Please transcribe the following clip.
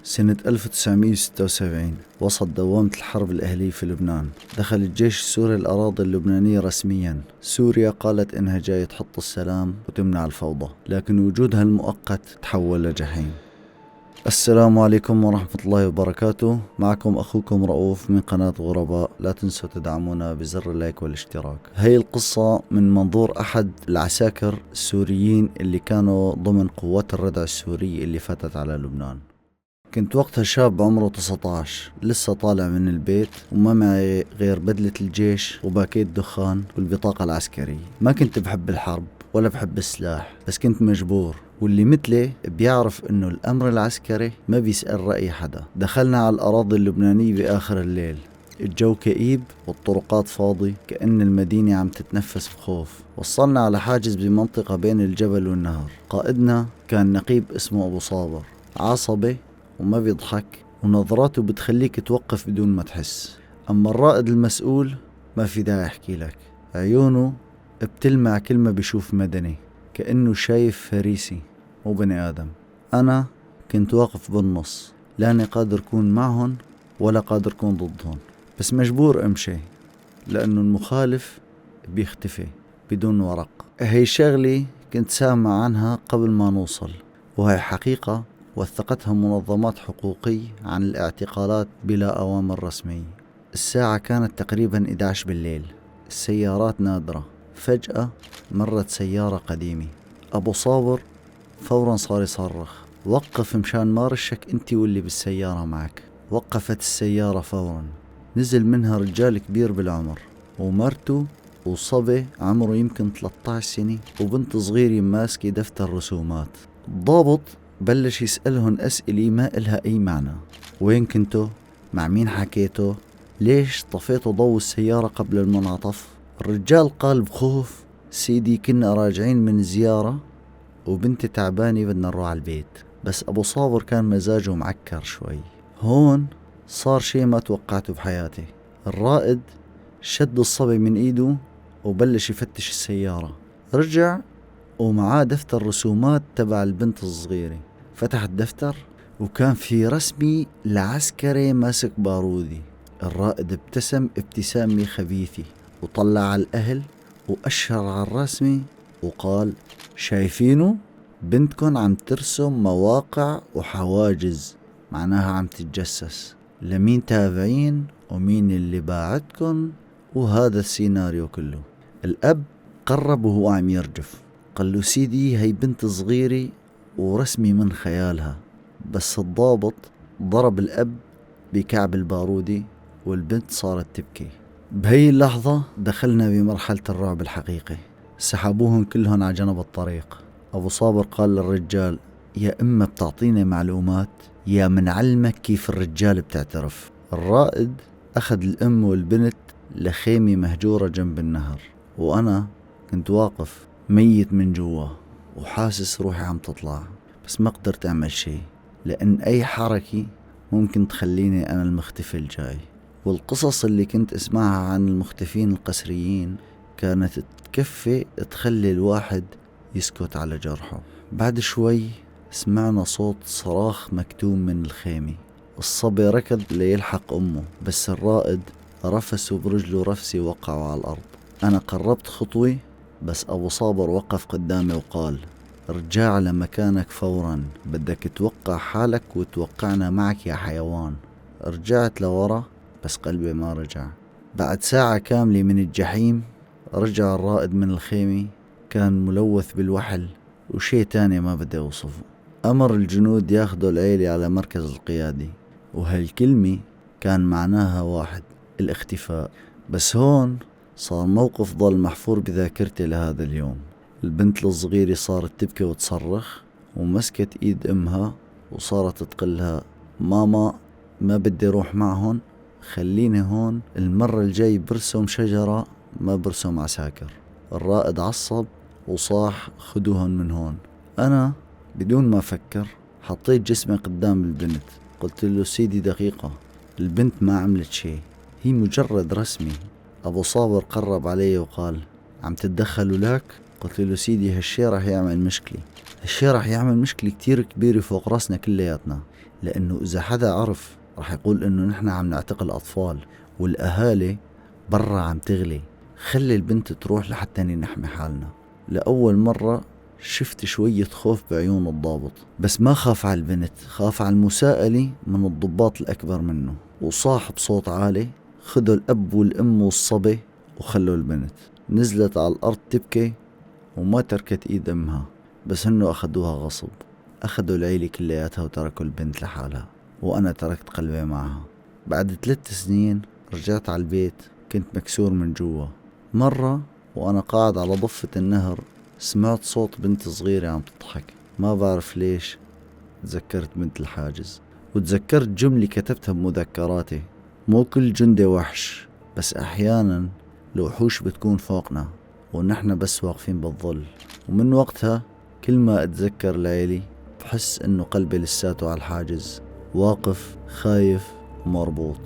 سنة 1976 وسط دوامة الحرب الأهلية في لبنان، دخل الجيش السوري الأراضي اللبنانية رسميا. سوريا قالت إنها جاية تحط السلام وتمنع الفوضى، لكن وجودها المؤقت تحول لجحيم. السلام عليكم ورحمة الله وبركاته، معكم أخوكم رؤوف من قناة غرباء. لا تنسوا تدعمونا بزر اللايك والاشتراك. هاي القصة من منظور أحد العساكر السوريين اللي كانوا ضمن قوات الردع السورية اللي فاتت على لبنان. كنت وقتها شاب عمره 19، لسه طالع من البيت وما معي غير بدلة الجيش وباكيت دخان والبطاقة العسكرية. ما كنت بحب الحرب ولا بحب السلاح، بس كنت مجبور، واللي مثلي بيعرف انه الامر العسكري ما بيسأل رأي حدا. دخلنا على الاراضي اللبنانية باخر الليل، الجو كئيب والطرقات فاضي، كأن المدينة عم تتنفس بخوف. وصلنا على حاجز بمنطقة بين الجبل والنهر. قائدنا كان نقيب اسمه أبو صابر، عصبي وما بيضحك، ونظراته بتخليك توقف بدون ما تحس. أما الرائد المسؤول ما في داعي أحكي لك، عيونه بتلمع كل ما بيشوف مدني، كأنه شايف فريسي مو بني آدم. أنا كنت واقف بالنص، لاني قادر أكون معهم ولا قادر أكون ضدهم، بس مجبور أمشي لأنه المخالف بيختفي بدون ورق. هي شغلي كنت سامع عنها قبل ما نوصل، وهي حقيقة وثقتها منظمات حقوقية عن الاعتقالات بلا أوامر رسمية. الساعة كانت تقريبا 11 بالليل، السيارات نادرة. فجأة مرت سيارة قديمة. أبو صابر فورا صار يصرخ: وقف مشان ما رشك انتي واللي بالسيارة معك. وقفت السيارة فورا، نزل منها رجال كبير بالعمر ومرته وصبي عمره يمكن 13 سنة وبنت صغيرة ماسكة دفتر رسومات. الضابط بلش يسألهم أسئلة ما إلها أي معنى: وين كنتوا؟ مع مين حكيتوا؟ ليش طفيتوا ضوء السيارة قبل المنعطف؟ الرجال قال بخوف: سيدي كنا راجعين من زيارة وبنتي تعبانة، بدنا نروح على البيت. بس أبو صابر كان مزاجه معكر شوي. هون صار شي ما توقعته بحياتي. الرائد شد الصبي من ايده وبلش يفتش السيارة. رجع ومعاه دفتر رسومات تبع البنت الصغيرة. فتح الدفتر وكان في رسمي لعسكري ماسك بارودي. الرائد ابتسم ابتسامة خبيثة وطلع على الأهل وأشر على الرسمي وقال: شايفينه؟ بنتكن عم ترسم مواقع وحواجز، معناها عم تتجسس لمين تابعين ومين اللي باعتكن، وهذا السيناريو كله. الأب قرب وهو عم يرجف، قال له: سيدي هي بنت صغيرة ورسمي من خيالها. بس الضابط ضرب الأب بكعب البارودي والبنت صارت تبكي. بهي اللحظة دخلنا بمرحلة الرعب الحقيقي. سحبوهم كلهم على جنب الطريق. أبو صابر قال للرجال: يا إما بتعطيني معلومات يا منعلمك كيف الرجال بتعترف. الرائد أخذ الأم والبنت لخيمة مهجورة جنب النهر، وأنا كنت واقف ميت من جوا وحاسس روحي عم تطلع، بس ما قدرت أعمل شي، لأن أي حركة ممكن تخليني أنا المختفي الجاي. والقصص اللي كنت اسمعها عن المختفين القسريين كانت تكفي تخلي الواحد يسكت على جرحه. بعد شوي سمعنا صوت صراخ مكتوم من الخيمة. الصبي ركض ليلحق أمه، بس الرائد رفسه برجله رفسي وقعه على الأرض. أنا قربت خطوة، بس أبو صابر وقف قدامي وقال: رجع لمكانك فورا، بدك توقع حالك وتوقعنا معك يا حيوان. رجعت لورا بس قلبي ما رجع. بعد ساعة كاملة من الجحيم رجع الرائد من الخيمة، كان ملوث بالوحل وشي تاني ما بدي أوصفه. أمر الجنود ياخدوا العيلة على مركز القيادة، وهالكلمة كان معناها واحد: الاختفاء. بس هون صار موقف ضل محفور بذاكرتي لهذا اليوم. البنت الصغيرة صارت تبكي وتصرخ ومسكت ايد امها وصارت تقلها: ماما ما بدي روح معهن، خليني هون، المرة الجاي برسم شجرة ما برسم عساكر. الرائد عصب وصاح: خدوهن من هون. أنا بدون ما أفكر حطيت جسمي قدام البنت، قلت له: سيدي دقيقة، البنت ما عملت شي، هي مجرد رسمي. أبو صابر قرب علي وقال: عم تتدخلوا لك؟ قلت له: سيدي هالشي راح يعمل مشكلة، هالشي راح يعمل مشكلة كتير كبيرة فوق راسنا كلياتنا. لأنه إذا حدا عرف رح يقول إنه نحن عم نعتقل أطفال والأهالي برا عم تغلي. خلي البنت تروح لحتى نحمي حالنا. لأول مرة شفت شوية خوف بعيون الضابط، بس ما خاف على البنت، خاف على المساءلة من الضباط الأكبر منه، وصاح بصوت عالي: خذوا الأب والأم والصبي وخلوا البنت. نزلت على الأرض تبكي وما تركت إيد أمها، بس هنو أخدوها غصب. أخدوا العيلة كلياتها وتركوا البنت لحالها، وأنا تركت قلبي معها. بعد 3 سنين رجعت على البيت، كنت مكسور من جوا. مرة وأنا قاعد على ضفة النهر سمعت صوت بنت صغيرة عم تضحك، ما بعرف ليش تذكرت بنت الحاجز، وتذكرت جملة كتبتها بمذكراتي: مو كل جندي وحش، بس أحيانا الوحوش بتكون فوقنا ونحن بس واقفين بالظل. ومن وقتها كل ما أتذكر ليلي بحس إنه قلبي لساته على الحاجز، واقف خايف ومربوط.